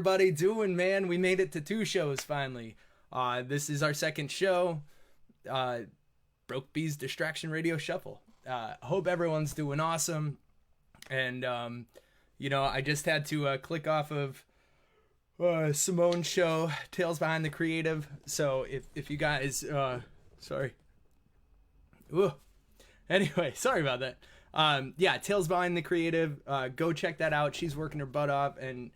Everybody doing, man? We made it to 2 shows finally. This is our second show, Broke Bee's Distraction Radio Shuffle. Hope everyone's doing awesome. And I just had to click off of Simone's show, Tales Behind the Creative. So if you guys sorry. Ooh. Anyway, sorry about that. Tales Behind the Creative, go check that out. She's working her butt off, and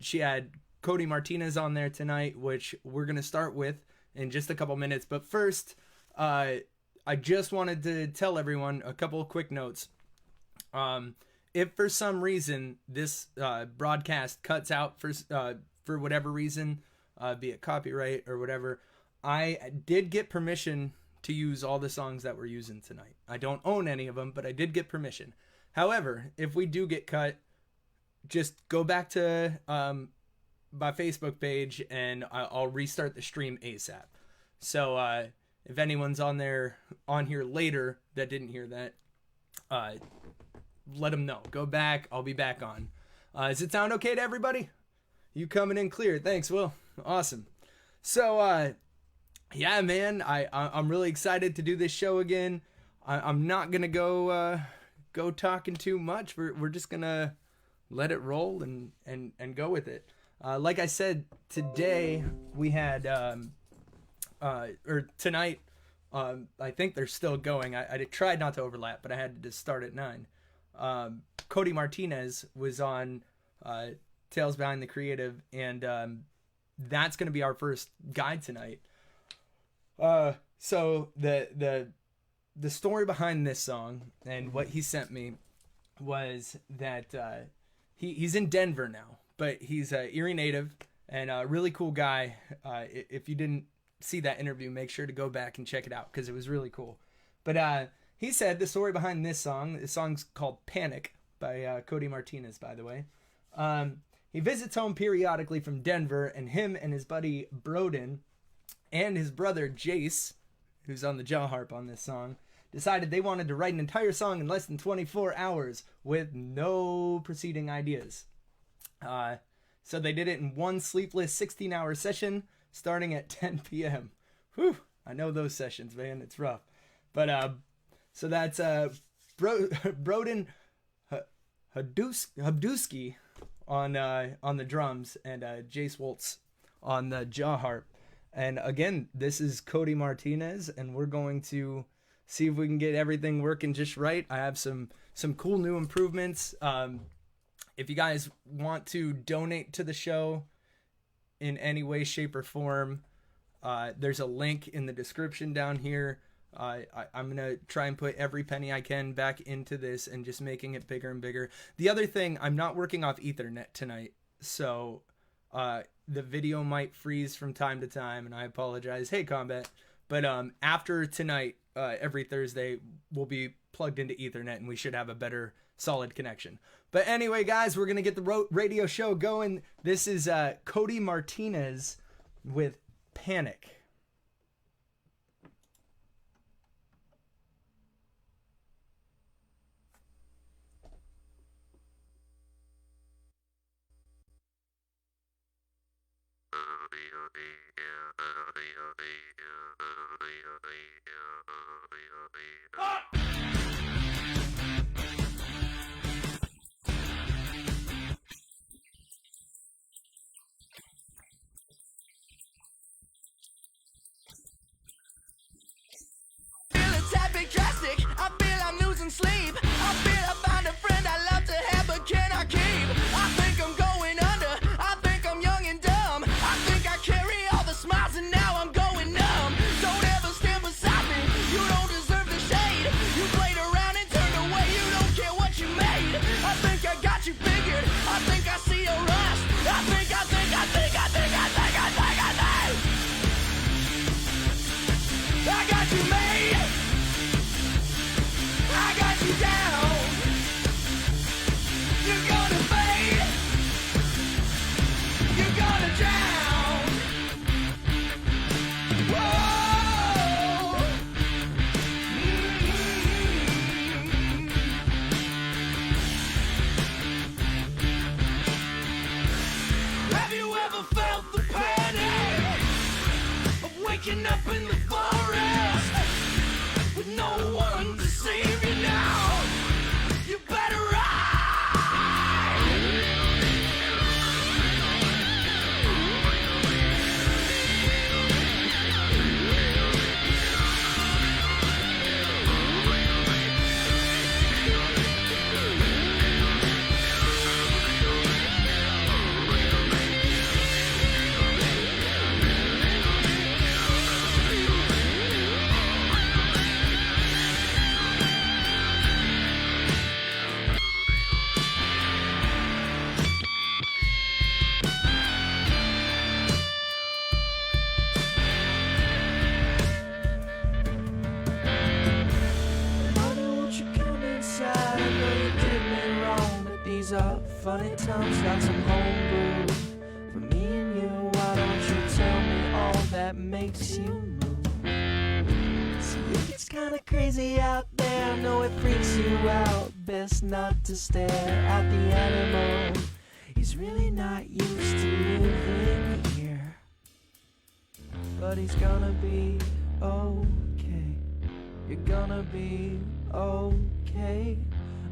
she had Cody Martinez on there tonight, which we're going to start with in just a couple minutes. But first, I just wanted to tell everyone a couple of quick notes. If for some reason this broadcast cuts out for whatever reason, be it copyright or whatever, I did get permission to use all the songs that we're using tonight. I don't own any of them, but I did get permission. However, if we do get cut, just go back to my Facebook page and I'll restart the stream ASAP. So if anyone's on here later that didn't hear that, let them know. Go back. I'll be back on. Does it sound okay to everybody? You coming in clear? Thanks, Will. Awesome. So yeah, man, I'm really excited to do this show again. I'm not gonna go talking too much. We're just gonna let it roll and go with it. Like I said, today we had or tonight. I think they're still going. I tried not to overlap, but I had to start at 9. Cody Martinez was on Tales Behind the Creative, and that's going to be our first guide tonight. So the story behind this song and what he sent me was that he's in Denver now, but he's a Erie native and a really cool guy. If you didn't see that interview, make sure to go back and check it out because it was really cool. But he said the story behind this song's called Panic by Cody Martinez, by the way. He visits home periodically from Denver, and him and his buddy Broden and his brother Jace, who's on the jaw harp on this song, decided they wanted to write an entire song in less than 24 hours with no preceding ideas. So they did it in one sleepless 16-hour session starting at 10 p.m. Whew, I know those sessions, man. It's rough. But so that's Broden Habdusky on the drums and Jace Woltz on the jaw harp. And again, this is Cody Martinez, and we're going to see if we can get everything working just right. I have some cool new improvements. If you guys want to donate to the show in any way, shape, or form, there's a link in the description down here. I'm going to try and put every penny I can back into this and just making it bigger and bigger. The other thing, I'm not working off Ethernet tonight, so the video might freeze from time to time, and I apologize. Hey, Combat. But after tonight, every Thursday, we'll be plugged into Ethernet, and we should have a better, solid connection. But anyway, guys, we're going to get the radio show going. This is Cody Martinez with Panic. Drastic. I feel I'm losing sleep. I feel I found a friend I love to have, but can I keep? I think I'm going under. I think I'm young and dumb. I think I carry all the smiles and now I'm going numb. Don't ever stand beside me. You don't deserve the shade. You played around and turned away. You don't care what you made. I think I got you figured. I think I see a rust. I think. I got you made. I got you down. waking up in the forest with no one to save you now. You better ride. Honey, won't you come inside? I know you did me wrong, but these are funny times. Got some homebrew for me and you. Why don't you tell me all that makes you move? See, it's kinda crazy out there. I know it freaks you out. Best not to stare at the animal. He's really not used to living here, but he's gonna be okay. You're gonna be okay.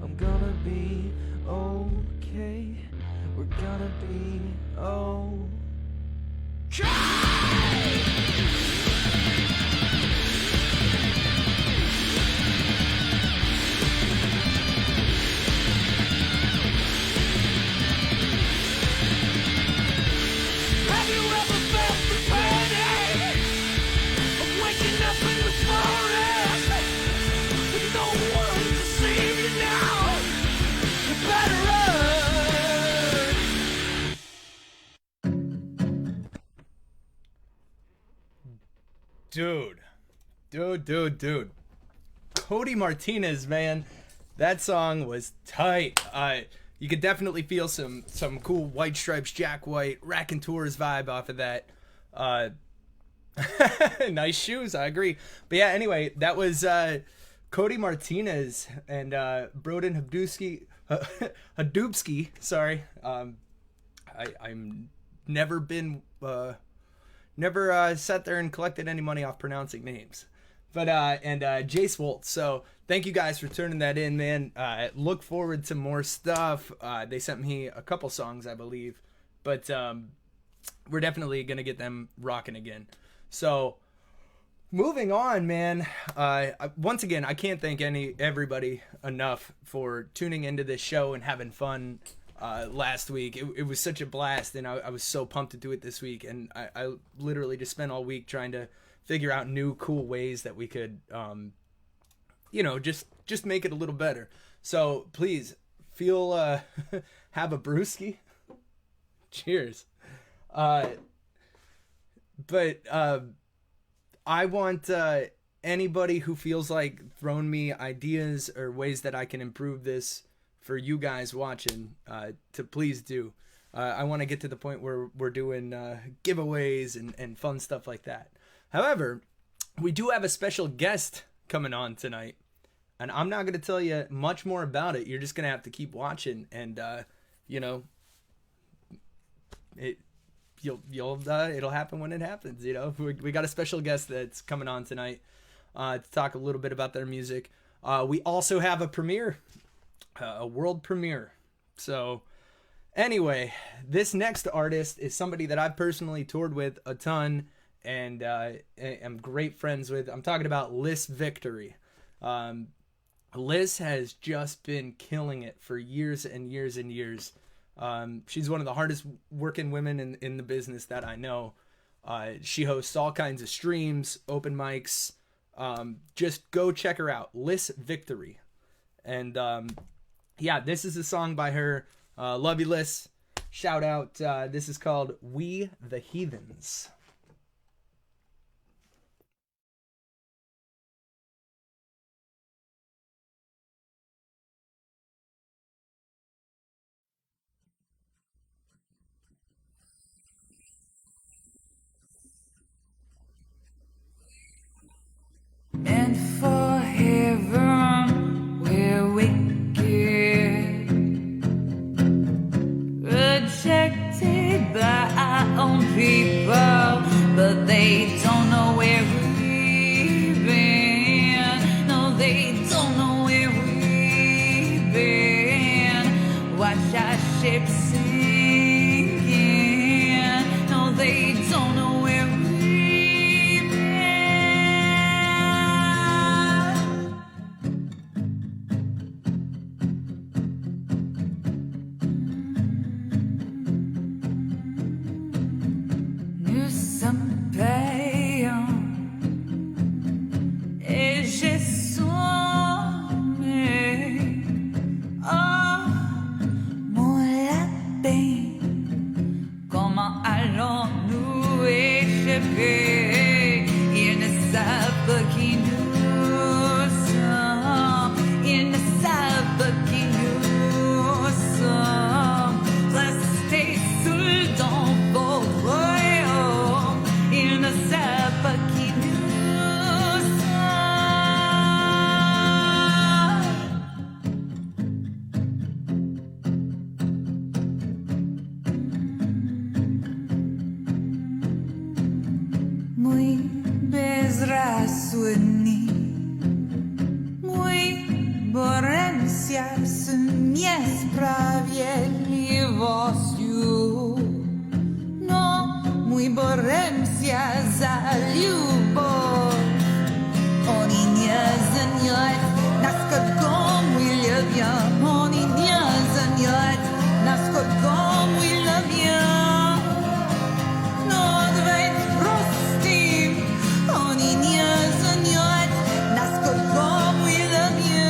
I'm gonna be okay. We're gonna be Have you ever felt the panic of waking up in the forest with no one to save you now? You better run. Dude. Cody Martinez, man. That song was tight. You could definitely feel some cool White Stripes, Jack White, Raconteurs vibe off of that. Nice shoes, I agree. But yeah, anyway, that was Cody Martinez and Broden Hadubski. Sorry. I'm never been never sat there and collected any money off pronouncing names. But and Jace Woltz. So thank you guys for turning that in, man. Look forward to more stuff. They sent me a couple songs, I believe, but we're definitely gonna get them rocking again. So moving on, man. Once again, I can't thank everybody enough for tuning into this show and having fun. Last week it was such a blast, and I was so pumped to do it this week, and I literally just spent all week trying to figure out new cool ways that we could just make it a little better. So please feel have a brewski. Cheers. But I want anybody who feels like throwing me ideas or ways that I can improve this for you guys watching, to please do. I want to get to the point where we're doing giveaways and fun stuff like that. However, we do have a special guest coming on tonight, and I'm not going to tell you much more about it. You're just going to have to keep watching, and it'll happen when it happens. We got a special guest that's coming on tonight to talk a little bit about their music. We also have a premiere. A world premiere. So anyway, this next artist is somebody that I've personally toured with a ton and am great friends with. I'm talking about Liz Victory. Liz has just been killing it for years and years and years. She's one of the hardest working women in the business that I know. She hosts all kinds of streams, open mics. Just go check her out, Liz Victory. And yeah, this is a song by her. Love you, Liz. Shout out. This is called We the Heathens. And for heaven we're wicked, rejected by our own people. ship sinking. No, they don't know where we've been. Nous sommes payants et j'ai sommé. Oh, mon lapin, comment allons-nous échapper? Ils ne savent pas qui nous sommes. Ils ne savent pas qui nous sommes. Restez seuls dans vos royaumes. Ils ne savent pas qui nous sommes. Muy bezrasuni, muy borensia sprawiedliwością. No, muy borensia za любовь. Oni nie znać nas, kogo my lubimy. Oni nie znać nas, kogo my lubimy. No, odwiedź prostym. Oni nie znać nas, kogo my lubimy.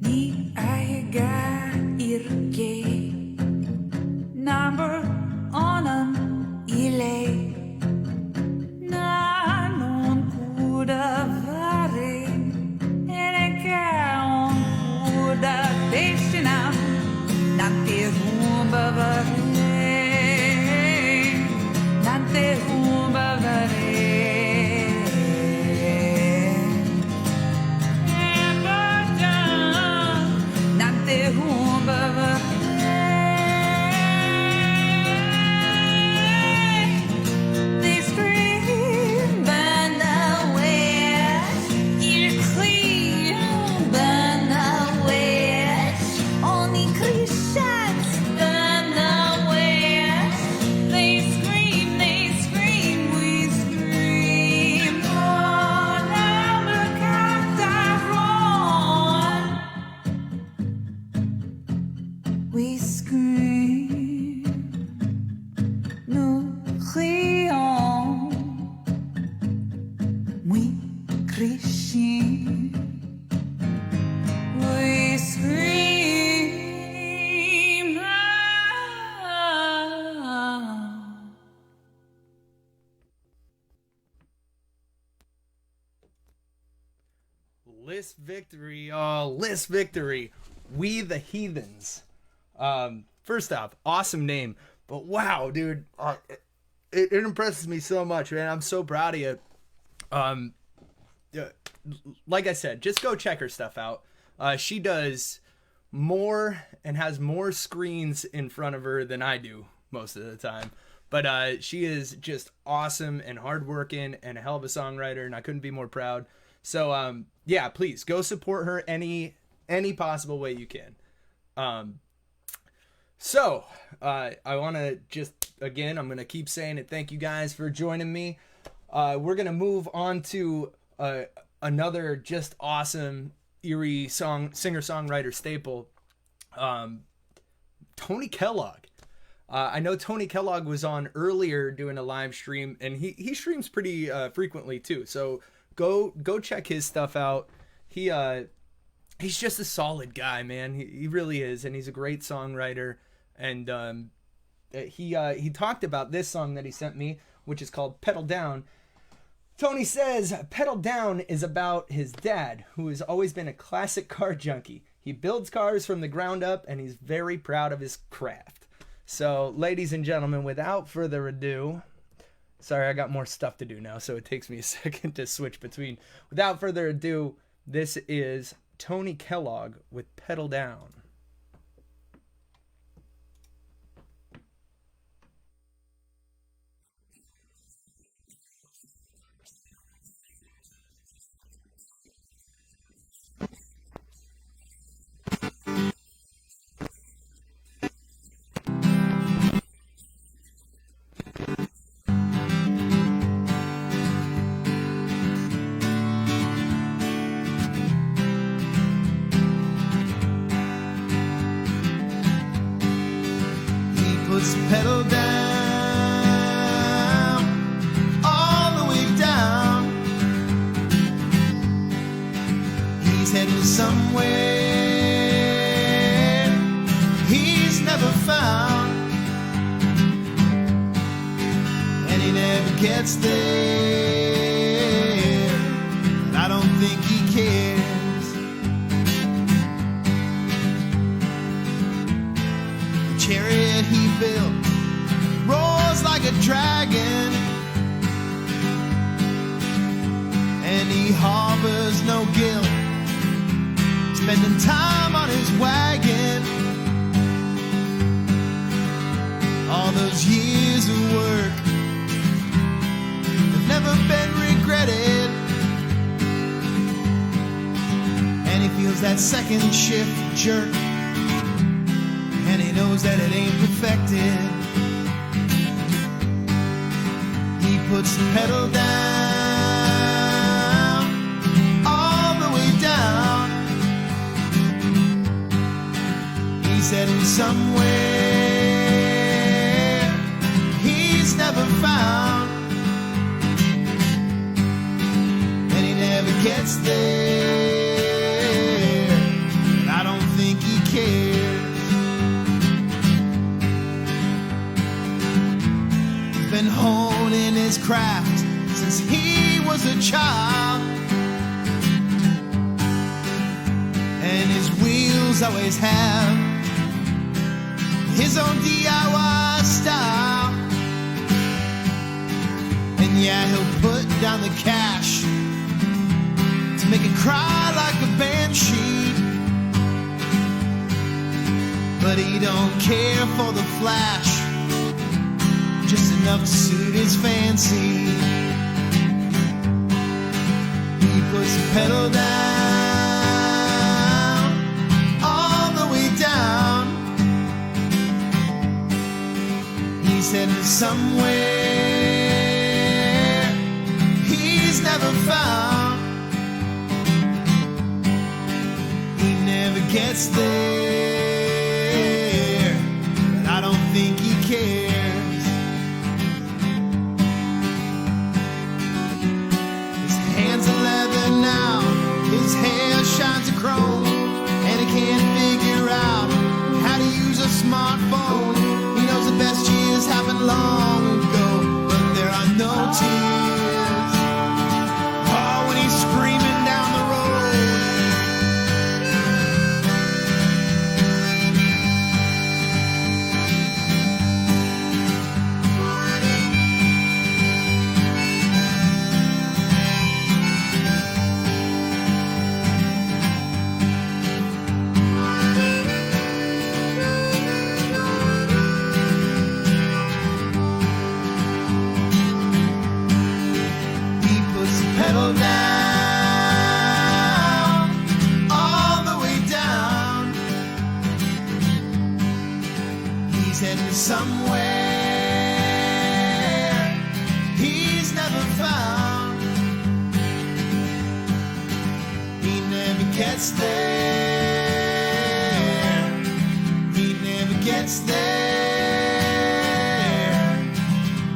Ni aiga irke number onan ile na non kuda vare eneka on kuda deshna nante humba vare nante humba vare. They scream, Banawitch. Ils crient, Banawitch. On y crie chaque Banawitch. They scream, we scream. On Abracadaron. We scream, nous crions, we crient, we scream. List victory, y'all. List victory. We the Heathens. First off, awesome name. But wow, dude. It impresses me so much, man. I'm so proud of you. Yeah, like I said, just go check her stuff out. She does more and has more screens in front of her than I do most of the time. But she is just awesome and hardworking and a hell of a songwriter, and I couldn't be more proud. So yeah, please go support her any possible way you can. So I want to just, again, I'm going to keep saying it. Thank you guys for joining me. We're going to move on to another just awesome Erie singer-songwriter staple, Tony Kellogg. I know Tony Kellogg was on earlier doing a live stream, and he streams pretty frequently too. So go check his stuff out. He's just a solid guy, man. He really is, and he's a great songwriter. And he talked about this song that he sent me, which is called Pedal Down. Tony says Pedal Down is about his dad, who has always been a classic car junkie. He builds cars from the ground up, and he's very proud of his craft. So, ladies and gentlemen, without further ado, sorry, I got more stuff to do now, so it takes me a second to switch between. Without further ado, this is Tony Kellogg with Pedal Down. and he never gets there. But I don't think he cares. The chariot he built roars like a dragon, and he harbors no guilt, spending time on his wagon. All those years of work have never been regretted, and he feels that second shift jerk, and he knows that it ain't perfected. He puts the pedal down, all the way down. He's heading somewhere he's never found, and he never gets there. But I don't think he cares. He's been honing his craft since he was a child, and his wheels always have his own DIY style. And yeah, he'll put down the cash to make it cry like a banshee, but he don't care for the flash, just enough to suit his fancy. He puts the pedal down, all the way down. He's heading somewhere he's never found. He never gets there, but I don't think he cares. His hands are leather now, his hair shines a chrome, and he can't figure out how to use a smartphone. He knows the best years happened long ago, but there are no tears. Oh, when he's screaming down the road. Pedal down, all the way down. He's heading somewhere he's never found. He never gets there. He never gets there.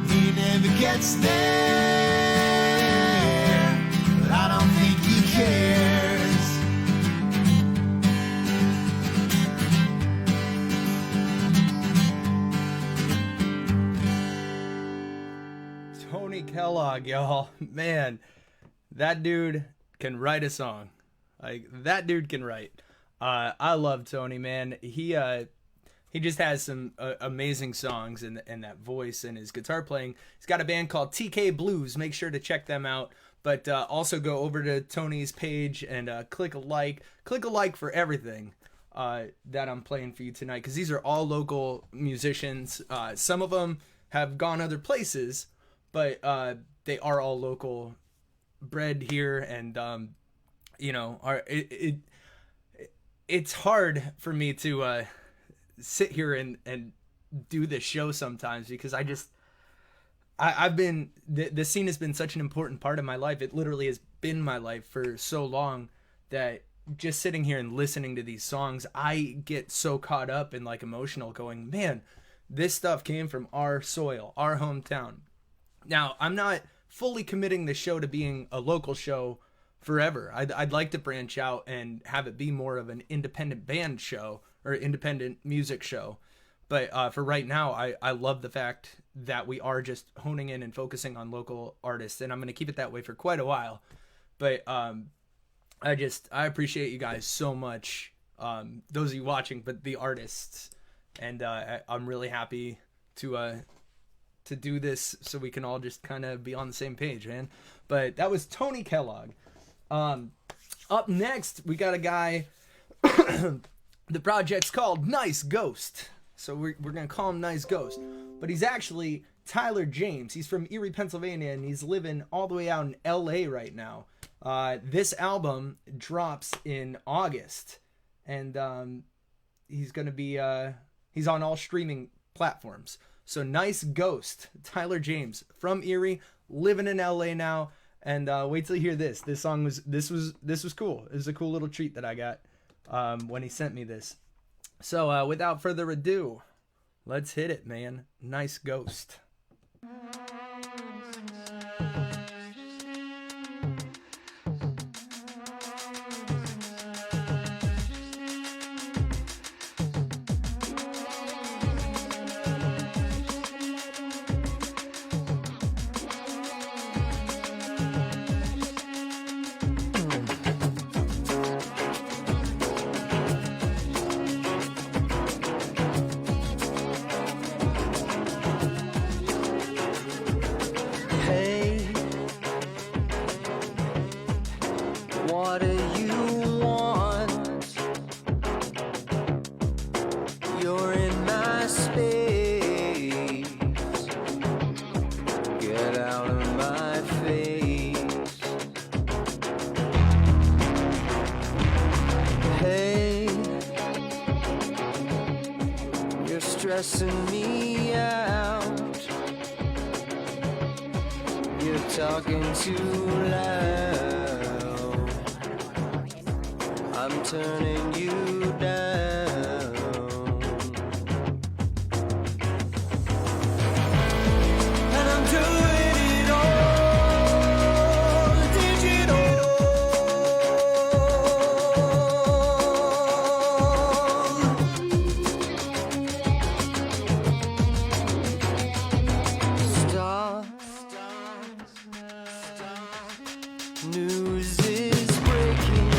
He never gets there. Tony Kellogg, y'all. Man, that dude can write a song. Like, that dude can write. I love Tony, man. He just has some amazing songs and that voice and his guitar playing. He's got a band called TK Blues. Make sure to check them out. But also go over to Tony's page and click a like. Click a like for everything that I'm playing for you tonight, because these are all local musicians. Some of them have gone other places, but they are all local, bred here, and it's hard for me to sit here and do this show sometimes, because I've been, the scene has been such an important part of my life. It literally has been my life for so long that just sitting here and listening to these songs, I get so caught up and like emotional, going, man, this stuff came from our soil, our hometown. Now, I'm not fully committing the show to being a local show forever. I'd like to branch out and have it be more of an independent band show or independent music show. But for right now, I love the fact that we are just honing in and focusing on local artists, and I'm going to keep it that way for quite a while. But I appreciate you guys so much, those of you watching, but the artists, and I'm really happy to do this so we can all just kind of be on the same page, man. But that was Tony Kellogg. Up next, we got a guy. The project's called Nice Ghost. So we're going to call him Nice Ghost. But he's actually Tyler James. He's from Erie, Pennsylvania, and he's living all the way out in LA right now. This album drops in August. And he's going to be, he's on all streaming platforms. So Nice Ghost, Tyler James from Erie, living in LA now. And wait till you hear this. This was cool. It was a cool little treat that I got when he sent me this. So without further ado, let's hit it, man. Nice Ghost. What do you want? You're in my space. Get out of my face. Hey, you're stressing me out. You're talking too loud. I'm turning you down. And I'm doing it all digital. Stop. News is breaking.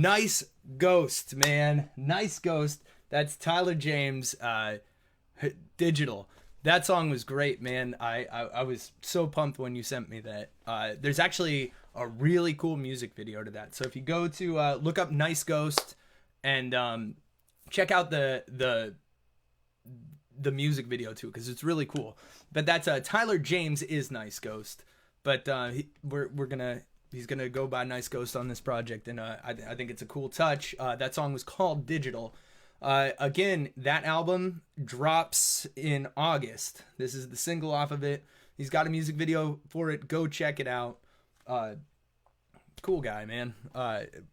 Nice Ghost, man. Nice Ghost. That's Tyler James, Digital. That song was great, man. I was so pumped when you sent me that. There's actually a really cool music video to that. So if you go to look up Nice Ghost and check out the music video too, because it's really cool. But that's Tyler James is Nice Ghost. But he's gonna go by Nice Ghost on this project, and I think it's a cool touch. That song was called Digital. Again, that album drops in August. This is the single off of it. He's got a music video for it. Go check it out. Cool guy, man.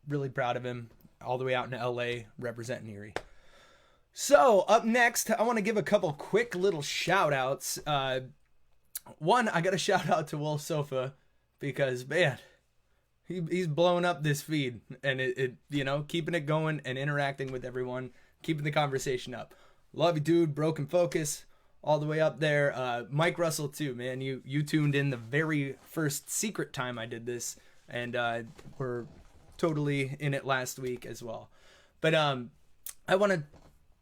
Really proud of him. All the way out in LA, representing Erie. So, up next, I want to give a couple quick little shout outs. One, I got to shout out to Wolf Sofa because, man, he's blowing up this feed, and it keeping it going and interacting with everyone, keeping the conversation up. Love you, dude. Broken Focus, all the way up there. Mike Russell too, man. You tuned in the very first secret time I did this, and we're totally in it last week as well. But I want to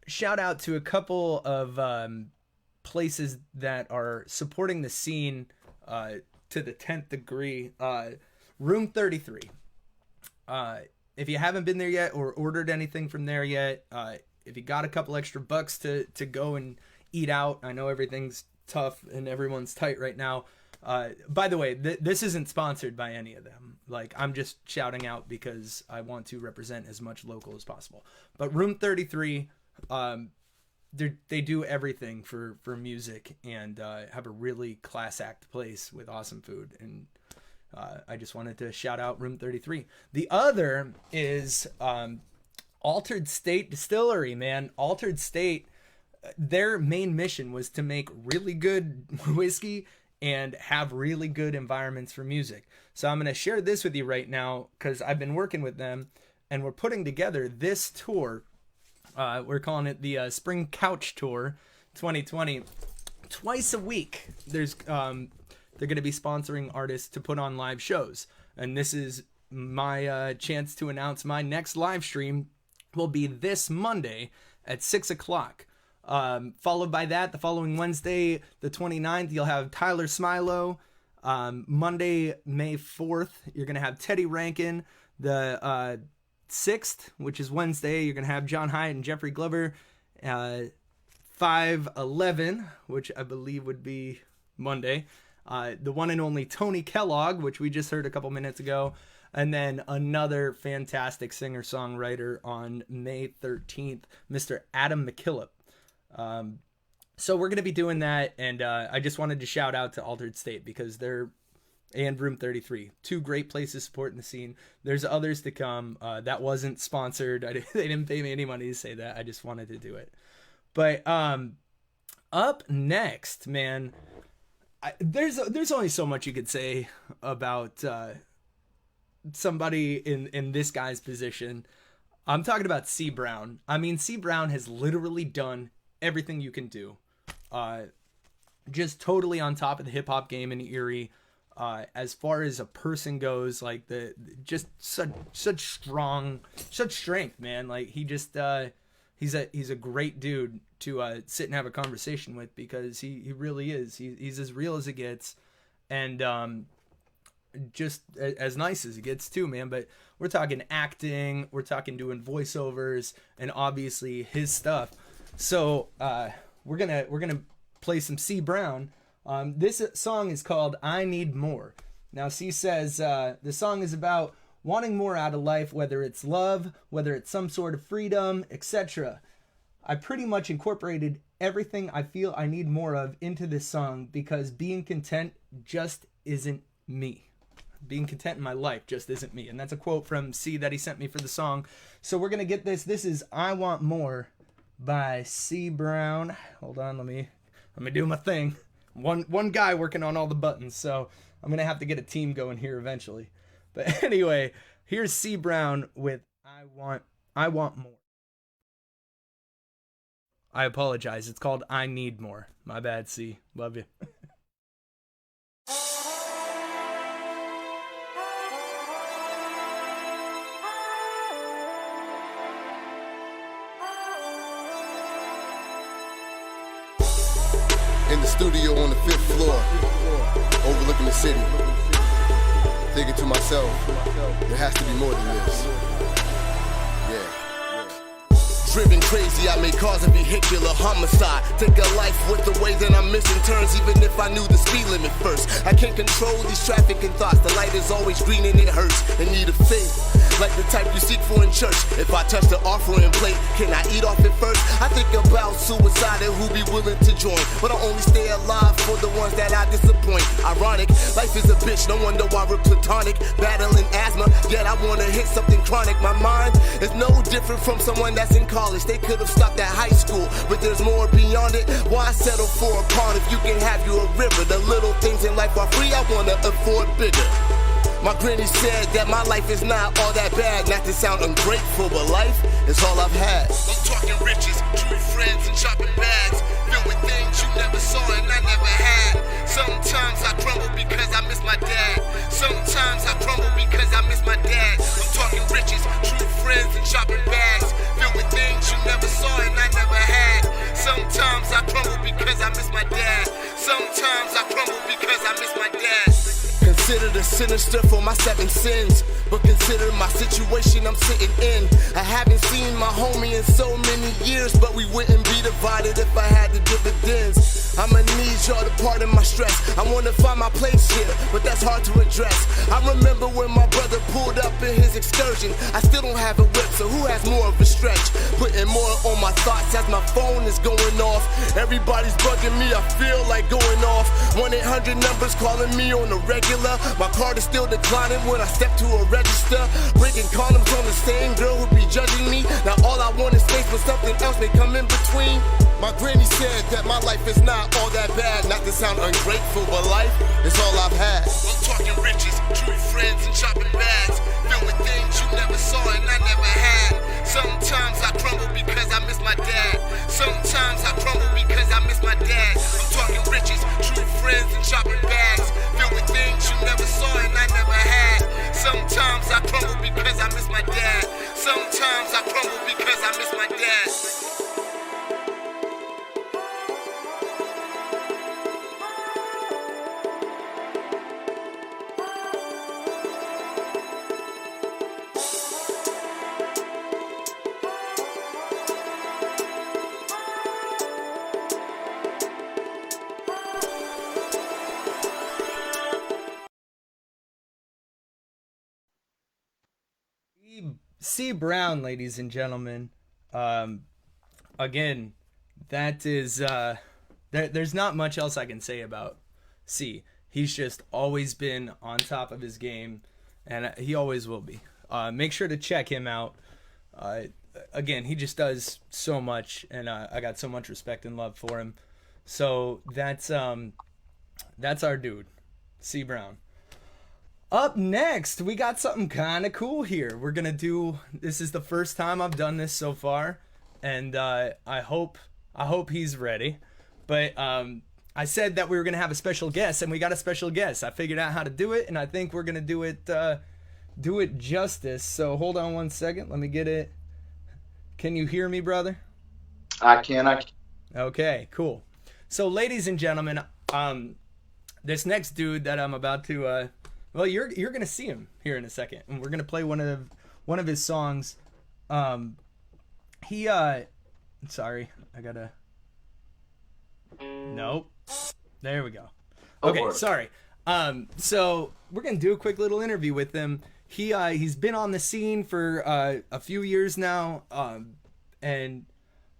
shout out to a couple of places that are supporting the scene to the 10th degree. Room 33. If you haven't been there yet or ordered anything from there yet, if you got a couple extra bucks to go and eat out, I know everything's tough and everyone's tight right now. By the way, this isn't sponsored by any of them. Like, I'm just shouting out because I want to represent as much local as possible. But Room 33, they do everything for music and have a really class act place with awesome food. And I just wanted to shout out Room 33. The other is Altered State Distillery, man. Altered State, their main mission was to make really good whiskey and have really good environments for music. So I'm going to share this with you right now because I've been working with them and we're putting together this tour. We're calling it the Spring Couch Tour 2020. Twice a week, they're going to be sponsoring artists to put on live shows. And this is my chance to announce my next live stream will be this Monday at 6 o'clock. Followed by that, the following Wednesday, the 29th, you'll have Tyler Smilo. Monday, May 4th, you're going to have Teddy Rankin. The 6th, which is Wednesday, you're going to have John Hyatt and Jeffrey Glover. 5/11, which I believe would be Monday. The one and only Tony Kellogg, which we just heard a couple minutes ago. And then another fantastic singer-songwriter on May 13th, Mr. Adam McKillop. So we're going to be doing that, and I just wanted to shout out to Altered State because they're, and Room 33, two great places supporting the scene. There's others to come. That wasn't sponsored. They didn't pay me any money to say that. I just wanted to do it. But up next, man, there's only so much you could say about somebody in this guy's position. I'm talking about C. Brown. I mean, C. Brown has literally done everything you can do. Just totally on top of the hip hop game in Erie. As far as a person goes, like just such strength, man. Like he just he's a great dude to sit and have a conversation with because he really is. He's as real as it gets, and just as nice as it gets too, man. But we're talking acting, we're talking doing voiceovers, and obviously his stuff. So we're gonna play some C. Brown. This song is called I Need More. Now C says the song is about wanting more out of life, whether it's love, whether it's some sort of freedom, etc. I pretty much incorporated everything I feel I need more of into this song because being content just isn't me. Being content in my life just isn't me. And that's a quote from C that he sent me for the song. So we're gonna get this. This is I Want More by C. Brown. Hold on, let me do my thing. One guy working on all the buttons, so I'm gonna have to get a team going here eventually. But anyway, here's C. Brown with I Want More. I apologize. It's called I Need More. My bad, C. Love you. In the studio on the 5th floor, overlooking the city. Thinking to myself, there has to be more than this. Yeah. Driven crazy, I may cause a vehicular homicide. Take a life with the way that I'm missing turns, even if I knew the speed limit first. I can't control these trafficking thoughts. The light is always green and it hurts. In need of faith, like the type you seek for in church. If I touch the offering plate, can I eat off it first? I think about suicide and who be willing to join, but I only stay alive for the ones that I disappoint. Ironic, life is a bitch, no wonder why we're platonic. Battling asthma, yet I wanna hit something chronic. My mind is no different from someone that's in college. They could have stopped at high school, but there's more beyond it. Why settle for a pond if you can have you a river? The little things in life are free, I wanna afford bigger. My granny said that my life is not all that bad. Not to sound ungrateful, but life is all I've had. I'm talking riches, true friends, and shopping bags filled with things you never saw and I never had. Sometimes I crumble because I miss my dad. Sometimes I crumble because I miss my dad. I'm talking riches, true friends, and shopping bags filled with things you never saw and I never had. Sometimes I crumble because I miss my dad. Sometimes I crumble because I miss my dad. Consider the sinister for my 7 sins, but consider my situation I'm sitting in. I haven't seen my homie in so many years, but we wouldn't be divided if I had the dividends. I'ma need y'all to pardon my stress. I wanna find my place here, but that's hard to address. I remember when my brother pulled up in his excursion. I still don't have a whip, so who has more of a stretch? Putting more on my thoughts as my phone is going off. Everybody's bugging me, I feel like going off. 1-800 numbers calling me on the regular. My card is still declining when I step to a register. Breaking condoms on the same girl who be judging me. Now all I want is space, but something else may come in between. My granny said that my life is not all that bad. Not to sound ungrateful, but life is all I've had. I'm talking riches, true friends, and shopping bags filled with things you never saw and I never had. Sometimes I crumble because I miss my dad. Sometimes I crumble because I miss my dad. I'm talking riches, true friends, and shopping bags filled with things you never saw and I never had. Sometimes I crumble because I miss my dad. Sometimes I crumble because I miss my dad. C. Brown, ladies and gentlemen. Again, that is there's not much else I can say about C. He's just always been on top of his game, and he always will be. Make sure to check him out. Again, he just does so much, and I got so much respect and love for him. So that's our dude, C. Brown. Up next, we got something kind of cool here. We're gonna do. This is the first time I've done this so far, and I hope he's ready. But I said that we were gonna have a special guest, and we got a special guest. I figured out how to do it, and I think we're gonna do it justice. So hold on one second. Let me get it. Can you hear me, brother? I can. Okay, cool. So, ladies and gentlemen, this next dude that I'm about to well, you're gonna see him here in a second, and we're gonna play one of his songs. Sorry, I gotta. Nope. There we go. Okay, sorry. So we're gonna do a quick little interview with him. He's been on the scene for a few years now, and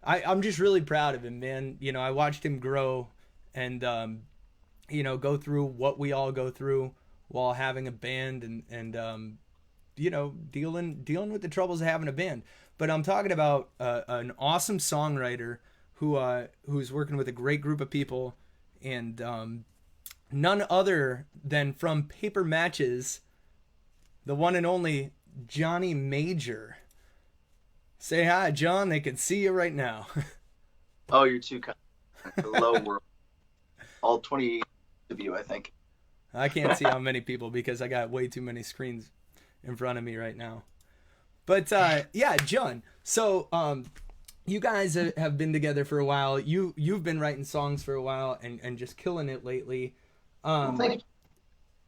I'm just really proud of him, man. You know, I watched him grow, and go through what we all go through while having a band, and dealing with the troubles of having a band. But I'm talking about an awesome songwriter who's working with a great group of people, and none other than from Paper Matches, the one and only Johnny Major. Say hi, John. They can see you right now. Oh, you're too kind. Hello, world. All 28 of you, I think. I can't see how many people because I got way too many screens in front of me right now. But yeah, John. So you guys have been together for a while. You've been writing songs for a while and just killing it lately. Well, thank you.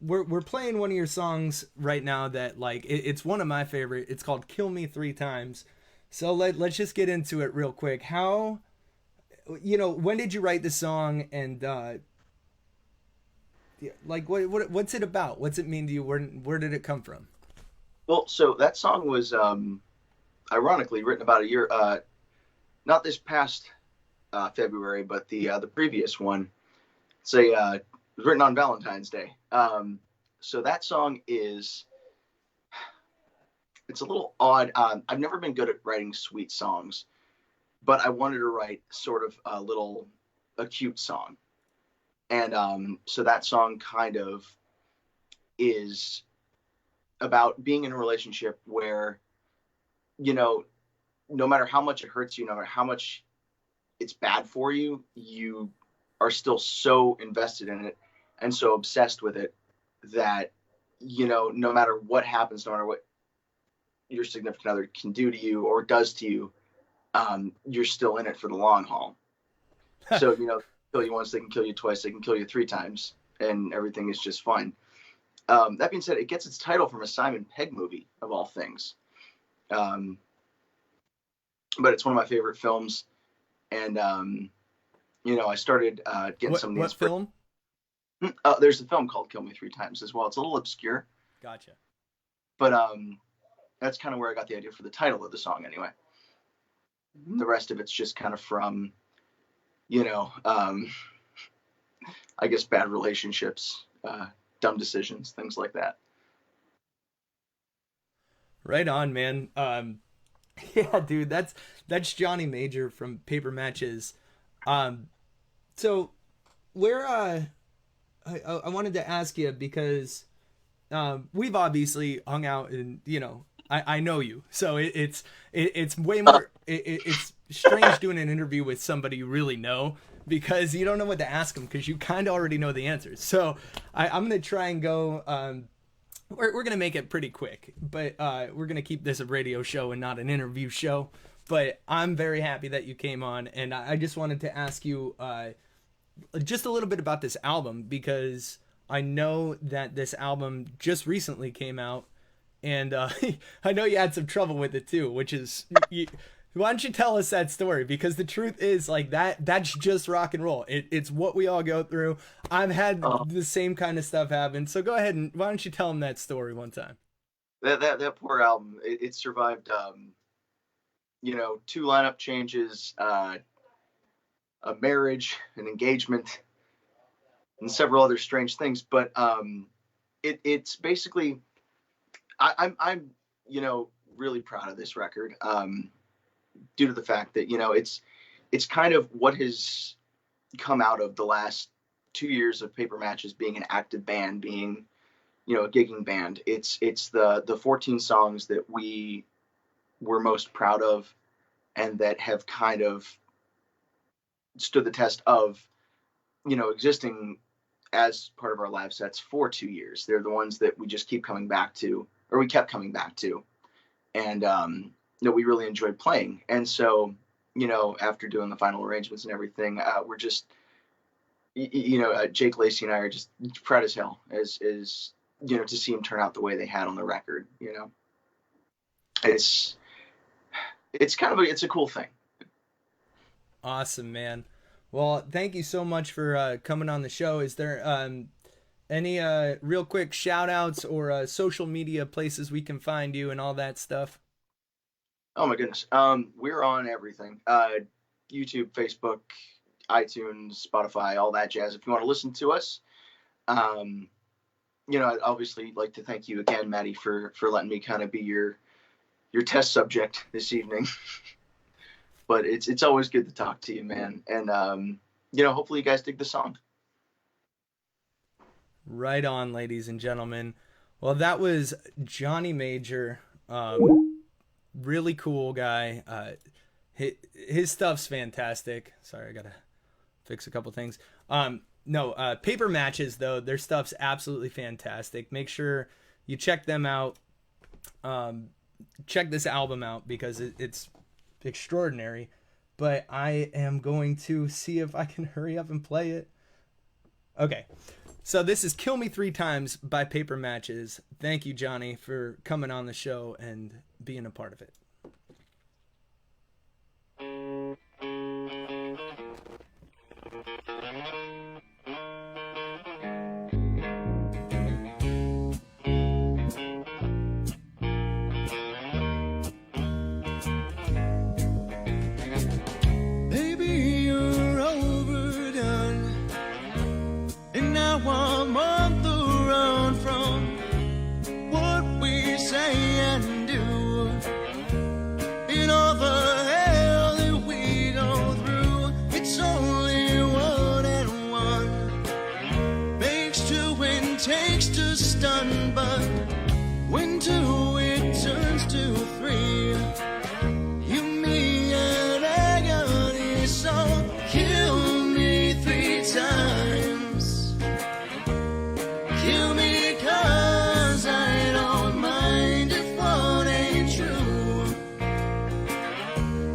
We're playing one of your songs right now that like it's one of my favorite. It's called "Kill Me Three Times." So let's just get into it real quick. How, when did you write the song, and like what's it about? What's it mean to you? Where did it come from? Well, so that song was ironically written about a year, not this past February, but the previous one. It's it was written on Valentine's Day. So that song it's a little odd. I've never been good at writing sweet songs, but I wanted to write sort of a cute song. And so that song kind of is about being in a relationship where, no matter how much it hurts you, no matter how much it's bad for you, you are still so invested in it and so obsessed with it that, no matter what happens, no matter what your significant other can do to you or does to you, you're still in it for the long haul. So, kill you once, they can kill you twice, they can kill you three times, and everything is just fine. That being said, it gets its title from a Simon Pegg movie, of all things. But it's one of my favorite films. And, I started getting some of the What film? There's a film called Kill Me Three Times as well. It's a little obscure. Gotcha. But that's kind of where I got the idea for the title of the song anyway. The rest of it's just kind of from, I guess bad relationships, dumb decisions, things like that. Right on, man. Yeah, dude, that's Johnny Major from Paper Matches. So where I wanted to ask you because we've obviously hung out and I know you, so it's way more it's strange doing an interview with somebody you really know because you don't know what to ask them because you kind of already know the answers. So I'm gonna try and go. We're gonna make it pretty quick, but we're gonna keep this a radio show and not an interview show. But I'm very happy that you came on, and I just wanted to ask you just a little bit about this album because I know that this album just recently came out, and I know you had some trouble with it too, which is why don't you tell us that story? Because the truth is like that's just rock and roll. It's what we all go through. I've had the same kind of stuff happen. So go ahead and why don't you tell them that story one time? That poor album, it survived, 2 lineup changes, a marriage, an engagement, and several other strange things. But it's basically, I'm really proud of this record. Due to the fact that it's kind of what has come out of the last 2 years of Paper Matches being an active band, being a gigging band. It's the 14 songs that we were most proud of and that have kind of stood the test of existing as part of our live sets for 2 years. They're the ones that we just keep coming back to, or we kept coming back to, and we really enjoyed playing. And so, after doing the final arrangements and everything, we're just, Jake Lacey and I are just proud as hell as to see them turn out the way they had on the record. It's kind of it's a cool thing. Awesome, man. Well, thank you so much for coming on the show. Is there any real quick shout outs or social media places we can find you and all that stuff? Oh my goodness. We're on everything. YouTube, Facebook, iTunes, Spotify, all that jazz. If you want to listen to us, I'd obviously like to thank you again, Maddie, for letting me kind of be your test subject this evening. But it's always good to talk to you, man. And hopefully you guys dig the song. Right on, ladies and gentlemen. Well, that was Johnny Major. Really cool guy. His stuff's fantastic. Sorry, I gotta fix a couple things. Paper Matches though, their stuff's absolutely fantastic. Make sure you check them out. Check this album out because it's extraordinary. but I am going to see if I can hurry up and play it. Okay. So this is Kill Me 3 Times by Paper Matches. Thank you, Johnny, for coming on the show and being a part of it. I'm on the run from what we say and do, in all the hell that we go through. It's only one and one makes two and takes to stun, but when two it turns to three. You, me, and agony, so kill me 3 times. Kill me 'cause I don't mind if one ain't true.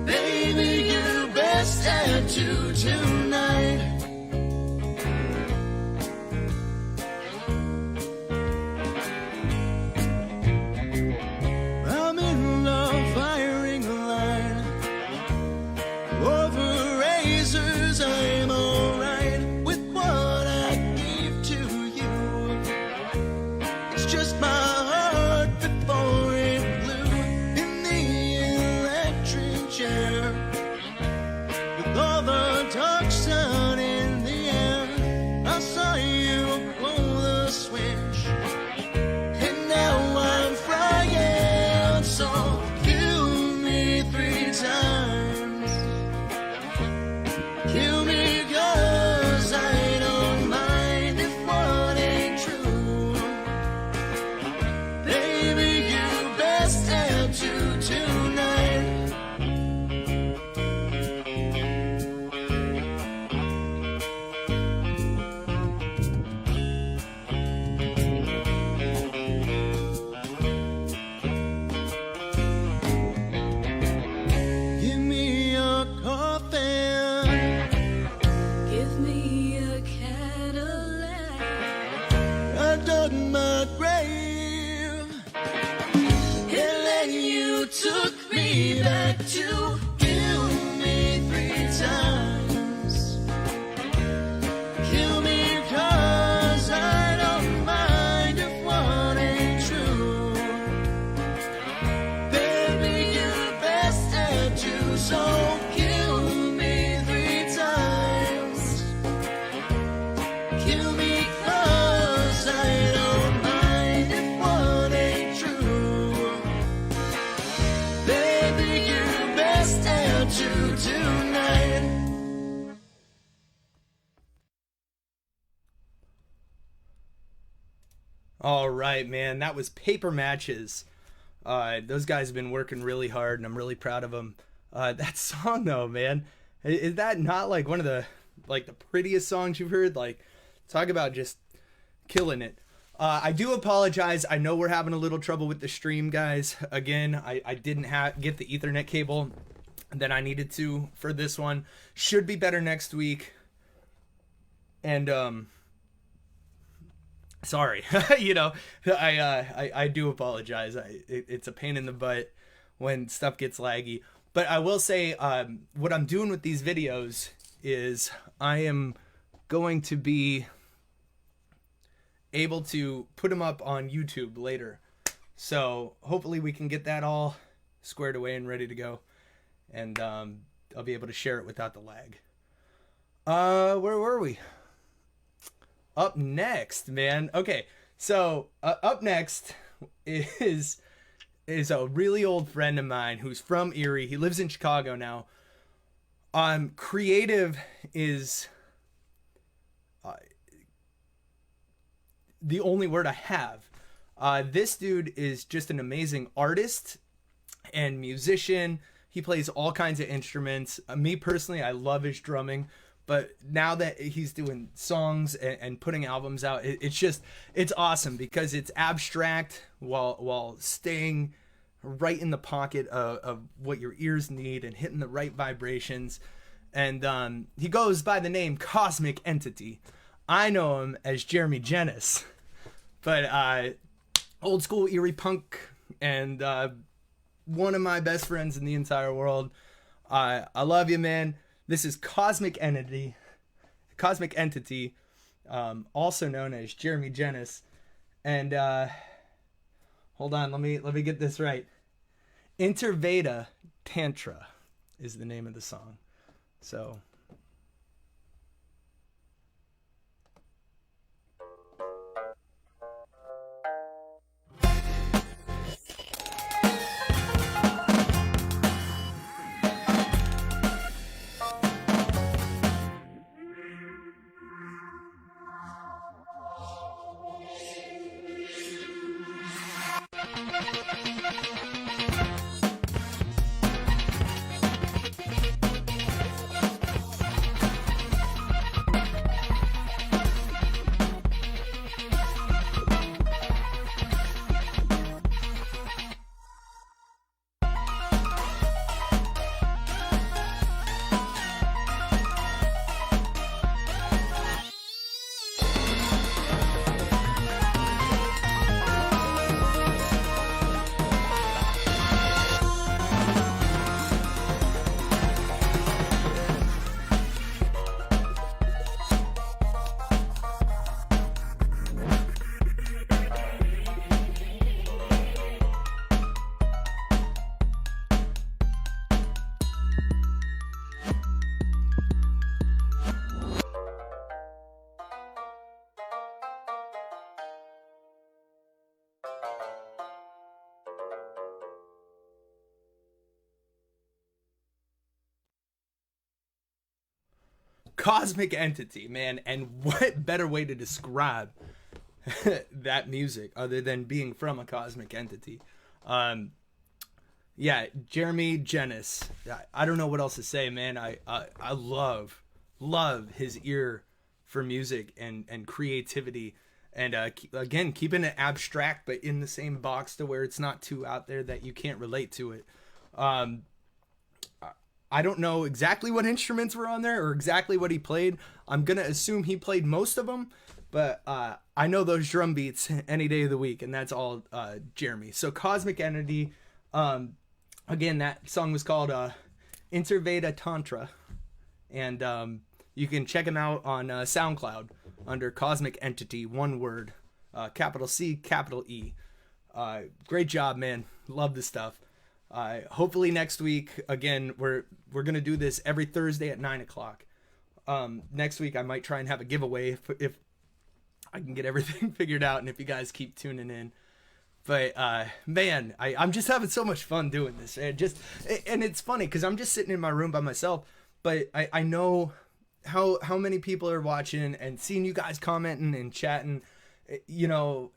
Baby, you best have to tonight. I'm in the firing line. Over razors, I'm alright with what I give to you. It's just my heart before it blew in the electric chair. With all the dark sun in the air, I saw you pull the switch, and now I'm frying. So kill me 3 times. Kill me 'cause I don't mind if one ain't true. Baby, you best have to tonight. Give me a coffin. Give me a Cadillac. I dug my grave, and then you took me back to kill me 3 times. Kill me 'cause I don't mind if one ain't true. Baby, you best have to, so kill me 3 times. Kill me 'cause I don't mind if one ain't true. Baby, you best have to tonight. All right, man. That was Paper Matches. Those guys have been working really hard, and I'm really proud of them. That song, though, man, is that not like one of the prettiest songs you've heard? Like, talk about just killing it. I do apologize. I know we're having a little trouble with the stream, guys. Again, I didn't get the Ethernet cable that I needed to for this one. Should be better next week. And sorry, you know, I do apologize. It's a pain in the butt when stuff gets laggy. But I will say, what I'm doing with these videos is I am going to be able to put them up on YouTube later. So hopefully we can get that all squared away and ready to go. And I'll be able to share it without the lag. Where were we? Up next, man. Okay, so up next is a really old friend of mine who's from Erie. He lives in Chicago now. Creative is the only word I have. This dude is just an amazing artist and musician. He plays all kinds of instruments. Me personally, I love his drumming. But now that he's doing songs and putting albums out, it's awesome because it's abstract while staying right in the pocket of what your ears need and hitting the right vibrations. And he goes by the name Cosmic Entity. I know him as Jeremy Jenis, but old school eerie punk, and one of my best friends in the entire world. I love you, man. This is Cosmic Entity, also known as Jeremy Jenis. And hold on, let me get this right. Interveda Tantra is the name of the song. So Cosmic Entity, man, and what better way to describe that music other than being from a cosmic entity? Yeah, Jeremy Jenis. I don't know what else to say, man. I love his ear for music and creativity, and again, keeping it abstract but in the same box to where it's not too out there that you can't relate to it. I don't know exactly what instruments were on there or exactly what he played. I'm going to assume he played most of them, but I know those drum beats any day of the week, and that's all Jeremy. So Cosmic Entity, again, that song was called Interveda Tantra, and you can check him out on SoundCloud under Cosmic Entity, one word, capital C, capital E. Great job, man. Love this stuff. Hopefully next week, again, we're going to do this every Thursday at 9:00. Next week, I might try and have a giveaway if I can get everything figured out and if you guys keep tuning in. But, man, I'm just having so much fun doing this. And it's funny because I'm just sitting in my room by myself, but I know how many people are watching and seeing you guys commenting and chatting. You know,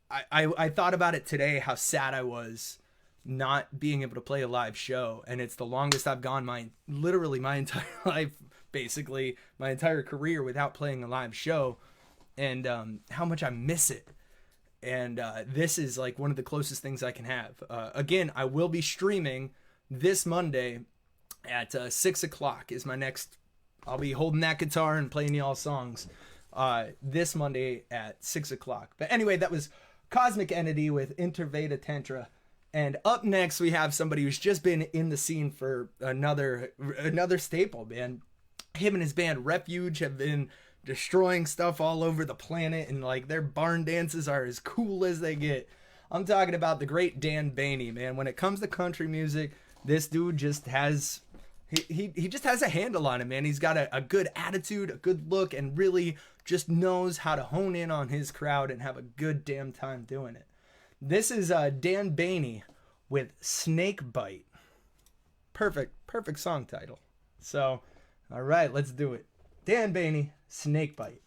I thought about it today, how sad I was not being able to play a live show, and it's the longest I've gone literally my entire life, basically my entire career, without playing a live show, and how much I miss it. And this is like one of the closest things I can have. Again, I will be streaming this Monday at 6:00 is my next. I'll be holding that guitar and playing y'all songs this Monday at 6:00. But anyway, that was Cosmic Entity with Interveda Tantra. And up next, we have somebody who's just been in the scene for another staple, man. Him and his band Refuge have been destroying stuff all over the planet, and like their barn dances are as cool as they get. I'm talking about the great Dan Baney, man. When it comes to country music, this dude just has he just has a handle on it, man. He's got a good attitude, a good look, and really just knows how to hone in on his crowd and have a good damn time doing it. This is Dan Baney with Snake Bite. Perfect song title. So, all right, let's do it. Dan Baney, Snake Bite.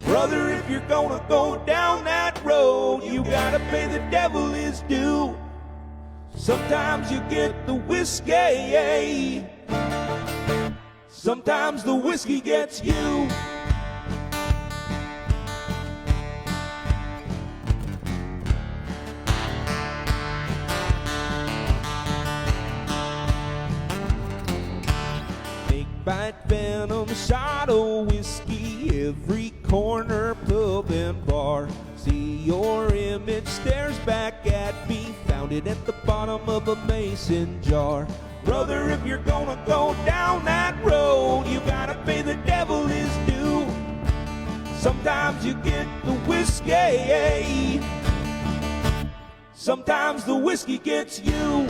Brother, if you're gonna go down that road, you gotta pay the devil his due. Sometimes you get the whiskey, sometimes the whiskey gets you. Phantom shot of whiskey, every corner, pub, and bar. See your image stares back at me, found it at the bottom of a mason jar. Brother, if you're gonna go down that road, you gotta pay the devil his due. Sometimes you get the whiskey, sometimes the whiskey gets you.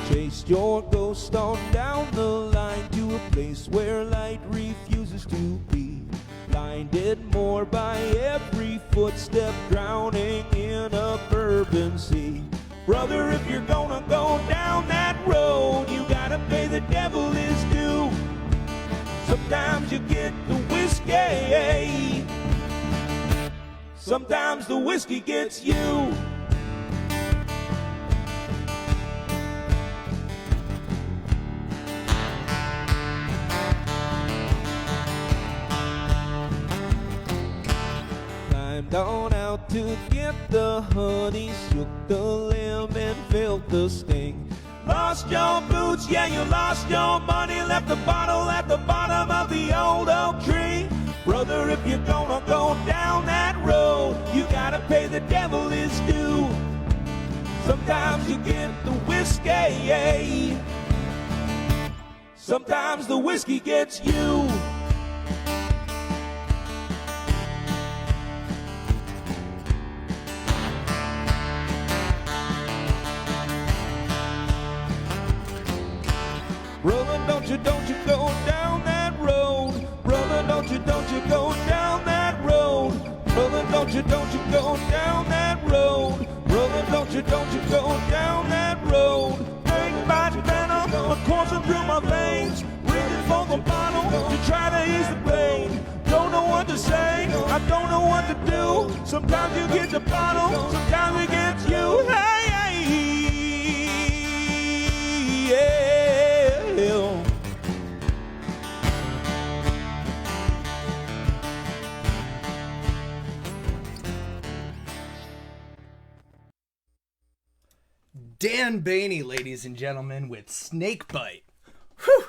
Chased your ghost on down the line to a place where light refuses to be. Blinded more by every footstep, drowning in a bourbon sea. Brother, if you're gonna go down that road, you gotta pay the devil his due. Sometimes you get the whiskey, sometimes the whiskey gets you. Gone out to get the honey, shook the limb and felt the sting. Lost your boots, yeah, you lost your money, left the bottle at the bottom of the old oak tree. Brother, if you're gonna go down that road, you gotta pay the devil his due. Sometimes you get the whiskey, sometimes the whiskey gets you. Brother, don't you go down that road. Brother, don't you go down that road. Brother, don't you go down that road. Brother, don't you go down that road. Big bite venom coursing through my veins, reaching for the bottle to try to ease the pain. Don't know what to say, I don't know what to do. Sometimes you get the bottle, sometimes it gets you. Hey, yeah. Dan Baney, ladies and gentlemen, with Snakebite. Whew.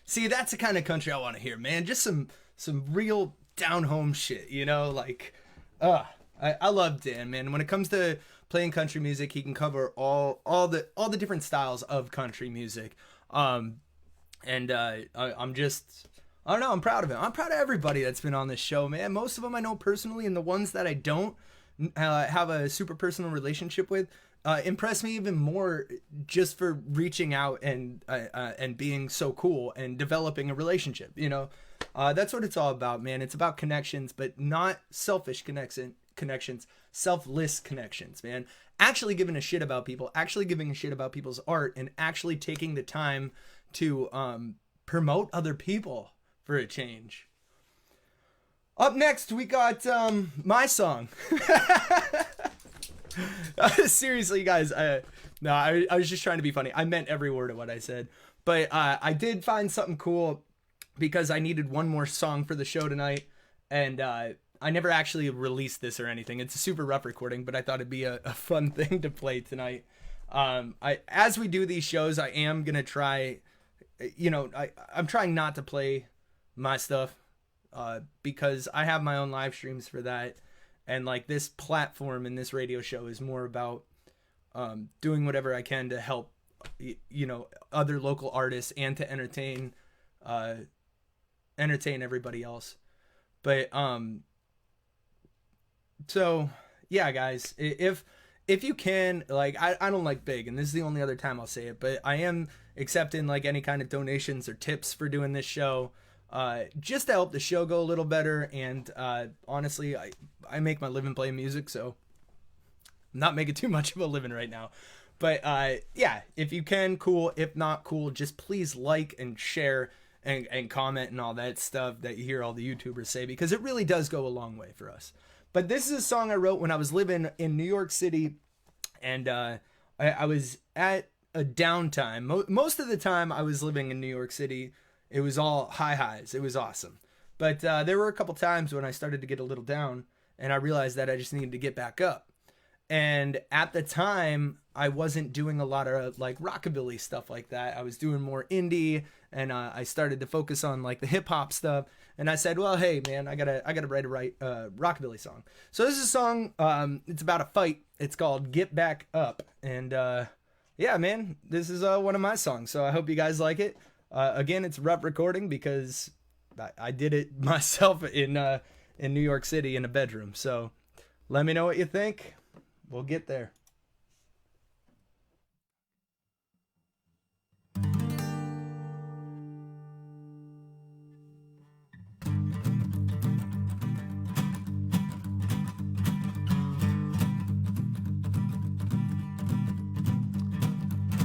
See, that's the kind of country I want to hear, man. Just some real down-home shit, you know? Like, I love Dan, man. When it comes to playing country music, he can cover all the different styles of country music. I'm just, I don't know, I'm proud of him. I'm proud of everybody that's been on this show, man. Most of them I know personally, and the ones that I don't have a super personal relationship with, impress me even more just for reaching out and being so cool and developing a relationship, you know? That's what it's all about, man. It's about connections, but not selfish connections, selfless connections, man. Actually giving a shit about people, actually giving a shit about people's art, and actually taking the time to promote other people for a change. Up next, we got my song. Seriously, guys, I was just trying to be funny. I meant every word of what I said. But I did find something cool because I needed one more song for the show tonight. And I never actually released this or anything. It's a super rough recording, but I thought it'd be a fun thing to play tonight. As we do these shows, I am going to try, you know, I'm trying not to play my stuff because I have my own live streams for that. And like this platform and this radio show is more about doing whatever I can to help, you know, other local artists and to entertain everybody else. But so yeah, guys, if you can, like, I don't like big, and this is the only other time I'll say it, but I am accepting like any kind of donations or tips for doing this show. Just to help the show go a little better. And honestly, I make my living playing music, so I'm not making too much of a living right now. But yeah, if you can, cool. If not, cool. Just please like and share and comment and all that stuff that you hear all the YouTubers say, because it really does go a long way for us. But this is a song I wrote when I was living in New York City, and I was at a downtime. Most of the time I was living in New York City, it was all high highs. It was awesome. But there were a couple times when I started to get a little down, and I realized that I just needed to get back up. And at the time, I wasn't doing a lot of like rockabilly stuff like that. I was doing more indie, and I started to focus on like the hip hop stuff. And I said, well, hey man, I gotta write a rockabilly song. So this is a song. It's about a fight. It's called "Get Back Up," and yeah, man, this is one of my songs. So I hope you guys like it. Again, it's rough recording because I did it myself in New York City in a bedroom. So let me know what you think. We'll get there.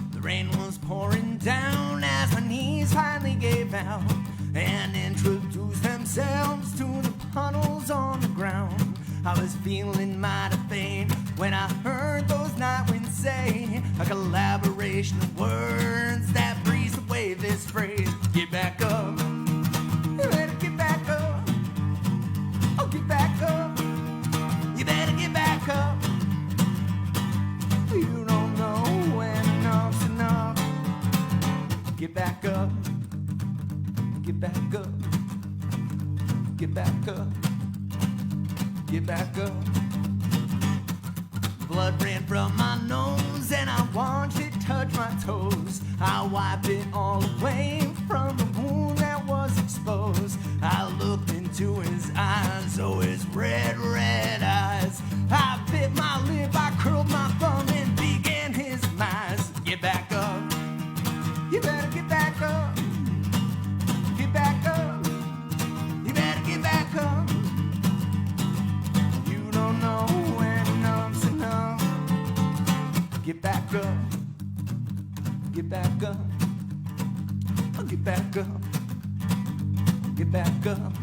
The rain was pouring down as my knees finally gave out and introduced themselves to the puddles on the ground. I was feeling mighty faint when I heard those night winds say a collaboration of words that breeze away this phrase. Get back up. You better get back up. Oh, get back up. You better get back up. You don't know when enough's enough. Get back up. Get back up. Get back up. Get back up. Blood ran from my nose and I watched it touch my toes. I wiped it all away from the wound that was exposed. I looked into his eyes, oh his red, red eyes. I bit my lip, I curled my thumb and began his demise. Get back up. You better get back up. Get back up. You better get back up. Know when enough's enough. Get back up. Get back up. Oh, get back up. Get back up.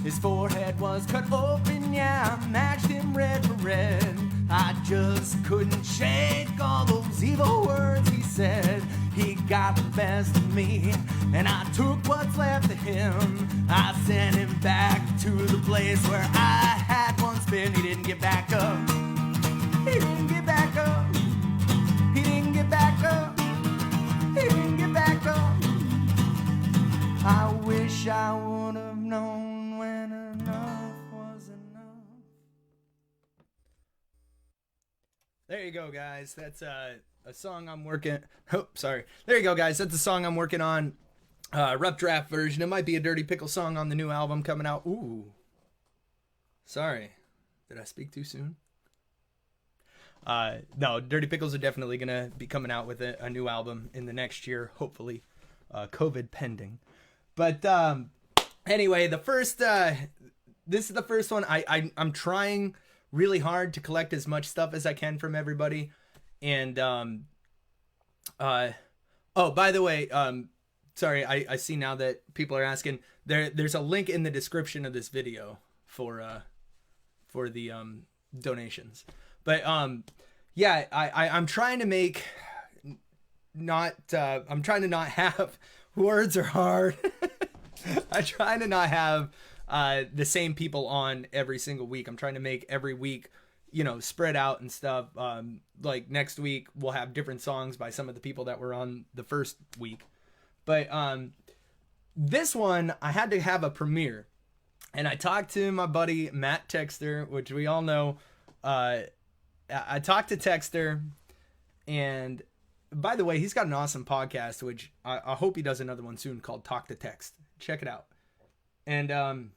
His forehead was cut open, yeah, I matched him red for red. I just couldn't shake all those evil words he said. He got the best of me, and I took what's left of him. I sent him back to the place where I had once been. He didn't get back up. He didn't get back up. He didn't get back up. He didn't get back up. I wish I would have known when enough was enough. There you go, guys. That's a song I'm working. Oh, sorry. There you go, guys. That's a song I'm working on. Rough draft version. It might be a Dirty Pickle song on the new album coming out. Ooh. Sorry. Did I speak too soon? No, Dirty Pickles are definitely going to be coming out with a new album in the next year, hopefully. COVID pending. But anyway, this is the first one. I'm trying really hard to collect as much stuff as I can from everybody. And oh, by the way, sorry, I see now that people are asking. There's a link in the description of this video for the donations. But yeah, I'm trying to make I'm trying to not have words are hard. I'm trying to not have the same people on every single week. I'm trying to make every week, spread out and stuff. Like next week we'll have different songs by some of the people that were on the first week. But this one I had to have a premiere, and I talked to my buddy Matt Texter, which we all know. I talked to Texter, and by the way, he's got an awesome podcast, which I hope he does another one soon, called Talk to Text. Check it out. And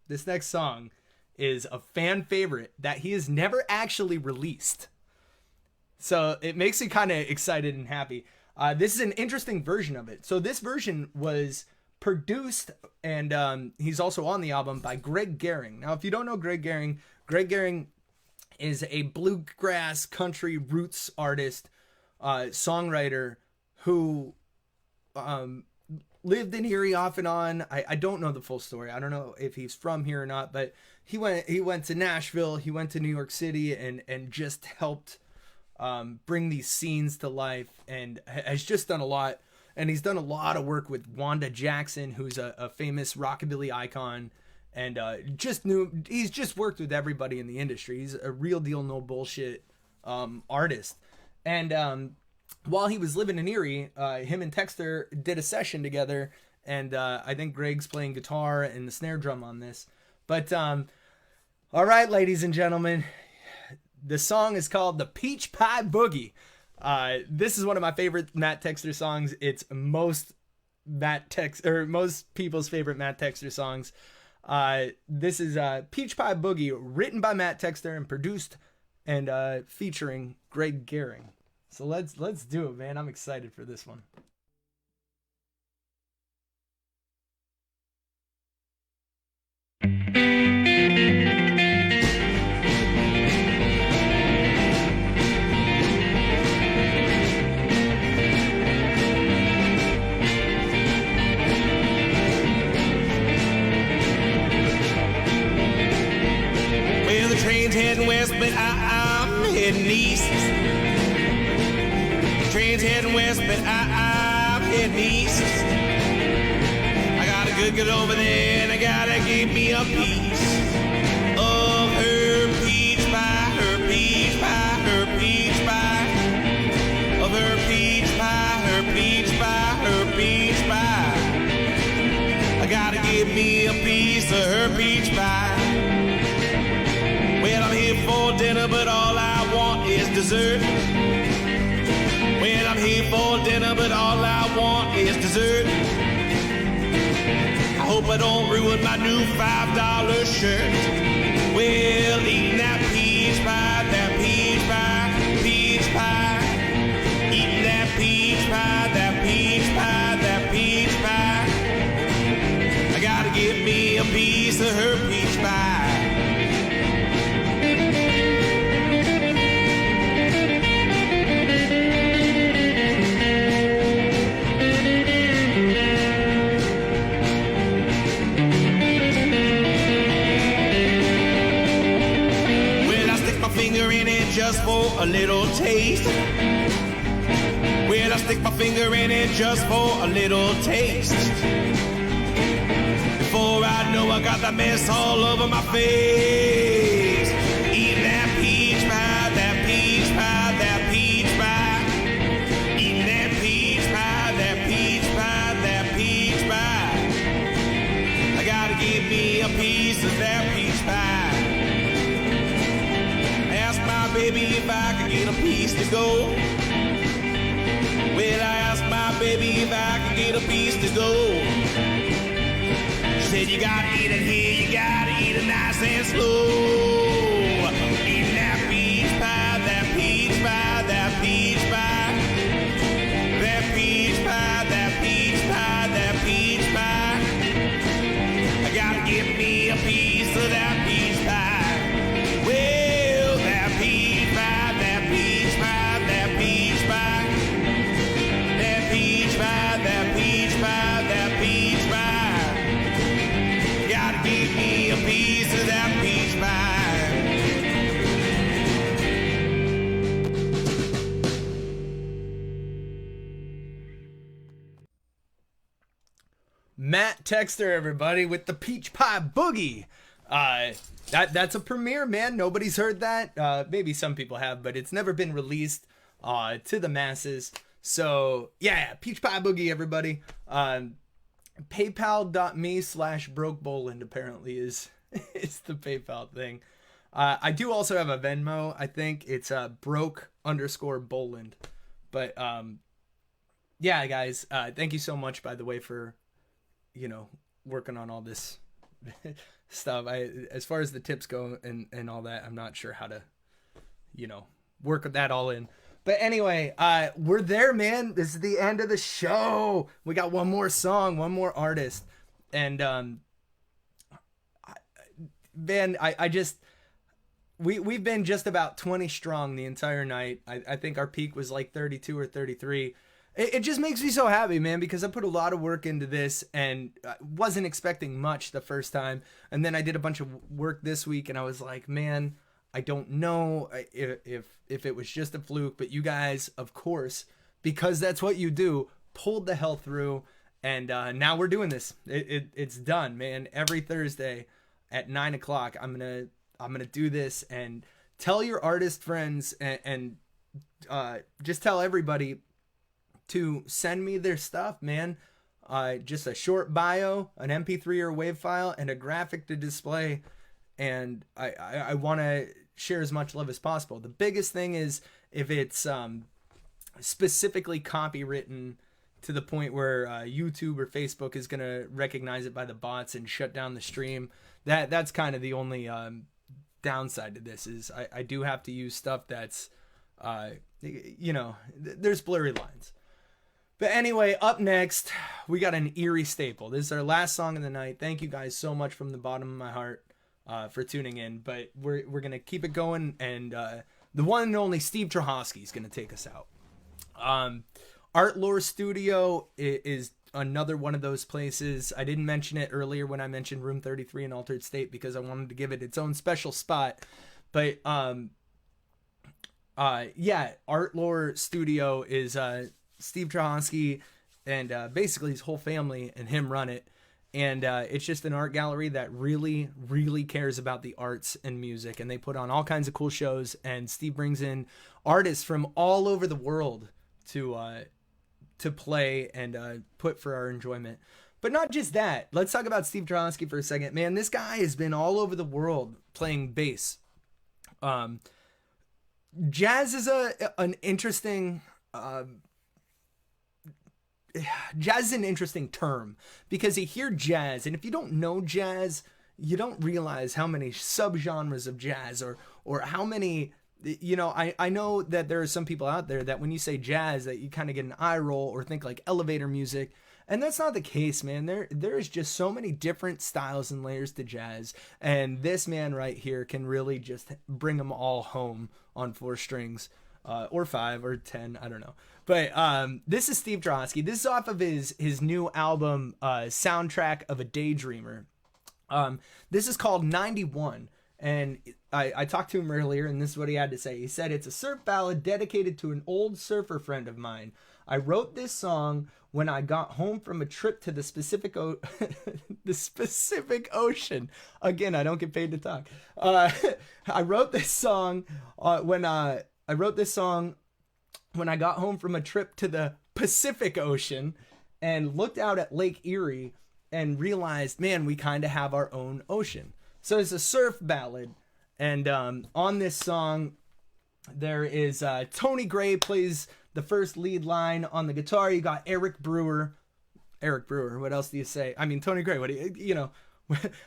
this next song is a fan favorite that he has never actually released. So it makes me kind of excited and happy. This is an interesting version of it. So this version was produced, and he's also on the album, by Greg Gehring. Now, if you don't know Greg Gehring is a bluegrass country roots artist, songwriter who lived in Erie off and on. I don't know the full story. I don't know if he's from here or not, but he went to Nashville, he went to New York City, and just helped bring these scenes to life, and has just done a lot. and he's done a lot of work with Wanda Jackson, who's a famous rockabilly icon, and he's just worked with everybody in the industry. He's a real deal, no bullshit artist. And while he was living in Erie, him and Texter did a session together, and I think Greg's playing guitar and the snare drum on this. But all right, ladies and gentlemen, the song is called The Peach Pie Boogie. This is one of my favorite Matt Texter songs. It's most people's favorite Matt Texter songs. This is Peach Pie Boogie, written by Matt Texter and produced and featuring Greg Gehring. So let's do it, man. I'm excited for this one. Well, the train's heading west, but I'm heading east. Train's heading west, but I'm heading east. I got a good girl over there, and I gotta give me a piece of her peach pie, her peach pie, her peach pie, of her peach pie, her peach pie, her peach pie. I gotta give me a piece of her peach pie. Well, I'm here for dinner, but all I want is dessert. Well, I'm here for dinner, but all I want is dessert. I hope I don't ruin my new $5 shirt. Well, eating that peach pie, that peach pie, peach pie. Eating that peach pie, that peach pie, that peach pie. I gotta give me a piece of her peach pie. Just for a little taste. Well, I stick my finger in it just for a little taste. Before I know I got the mess all over my face. Eating that peach pie, that peach pie, that peach pie. Eating that peach pie, that peach pie, that peach pie. I gotta give me a piece of that peach pie. Baby, if I could get a piece to go. Well, I asked my baby if I could get a piece to go. She said, you gotta eat it here, you gotta eat it nice and slow. Eating that peach pie, that peach pie, that peach pie. That peach pie, that peach pie, that peach pie. I gotta give me a piece of that peach pie. Matt Texter, everybody, with the Peach Pie Boogie. That's a premiere, man. Nobody's heard that. Maybe some people have, but it's never been released to the masses. So yeah, Peach Pie Boogie, everybody. PayPal.me/BrokeBoland apparently is the PayPal thing. I do also have a Venmo. I think it's broke_Boland. But yeah, guys, thank you so much, by the way, for working on all this stuff. As far as the tips go and all that, I'm not sure how to work that all in. But anyway, we're there, man. This is the end of the show. We got one more song, one more artist. And we've been just about 20 strong the entire night. I think our peak was like 32 or 33. It just makes me so happy, man, because I put a lot of work into this and I wasn't expecting much the first time. And then I did a bunch of work this week and I was like, man, I don't know if it was just a fluke, but you guys, of course, because that's what you do, pulled the hell through, and now we're doing this. It's done, man. Every Thursday at 9:00, I'm gonna do this, and tell your artist friends, and just tell everybody to send me their stuff, man. Just a short bio, an MP3 or WAV file, and a graphic to display. And I want to share as much love as possible. The biggest thing is if it's specifically copywritten to the point where YouTube or Facebook is going to recognize it by the bots and shut down the stream. That's kind of the only downside to this is I do have to use stuff that's, there's blurry lines. But anyway, up next, we got an eerie staple. This is our last song of the night. Thank you guys so much from the bottom of my heart for tuning in. But we're going to keep it going. And the one and only Steve Trahosky is going to take us out. Art Lore Studio is another one of those places. I didn't mention it earlier when I mentioned Room 33 in Altered State because I wanted to give it its own special spot. But Art Lore Studio is Steve Trahosky and basically his whole family and him run it. And it's just an art gallery that really, really cares about the arts and music. And they put on all kinds of cool shows. And Steve brings in artists from all over the world to play and put for our enjoyment. But not just that. Let's talk about Steve Trahosky for a second. Man, this guy has been all over the world playing bass. Jazz is an interesting... jazz is an interesting term because you hear jazz, and if you don't know jazz, you don't realize how many subgenres of jazz or how many, I know that there are some people out there that when you say jazz that you kind of get an eye roll or think like elevator music, and that's not the case, man. There is just so many different styles and layers to jazz, and this man right here can really just bring them all home on 4 strings. Or 5 or 10, I don't know. But this is Steve Trahosky. This is off of his new album, Soundtrack of a Daydreamer. This is called 91. And I talked to him earlier, and this is what he had to say. He said, "It's a surf ballad dedicated to an old surfer friend of mine. I wrote this song when I got home from a trip to the Pacific Ocean. Again, I don't get paid to talk. I wrote this song when I got home from a trip to the Pacific Ocean and looked out at Lake Erie and realized, man, we kind of have our own ocean." So it's a surf ballad. And on this song, there is Tony Gray plays the first lead line on the guitar. You got Eric Brewer. What else do you say? I mean, Tony Gray,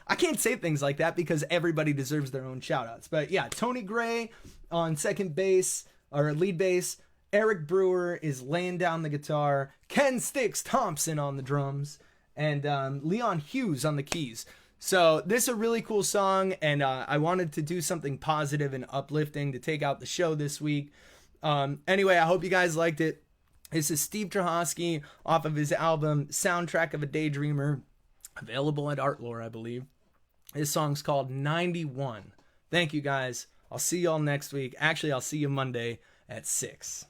I can't say things like that because everybody deserves their own shout outs. But yeah, Tony Gray on second bass or lead bass. Eric Brewer is laying down the guitar. Ken Sticks Thompson on the drums. And Leon Hughes on the keys. So this is a really cool song. And I wanted to do something positive and uplifting to take out the show this week. Anyway, I hope you guys liked it. This is Steve Trahosky off of his album Soundtrack of a Daydreamer. Available at Art Lore, I believe. This song's called 91. Thank you guys. I'll see y'all next week. Actually, I'll see you Monday at 6.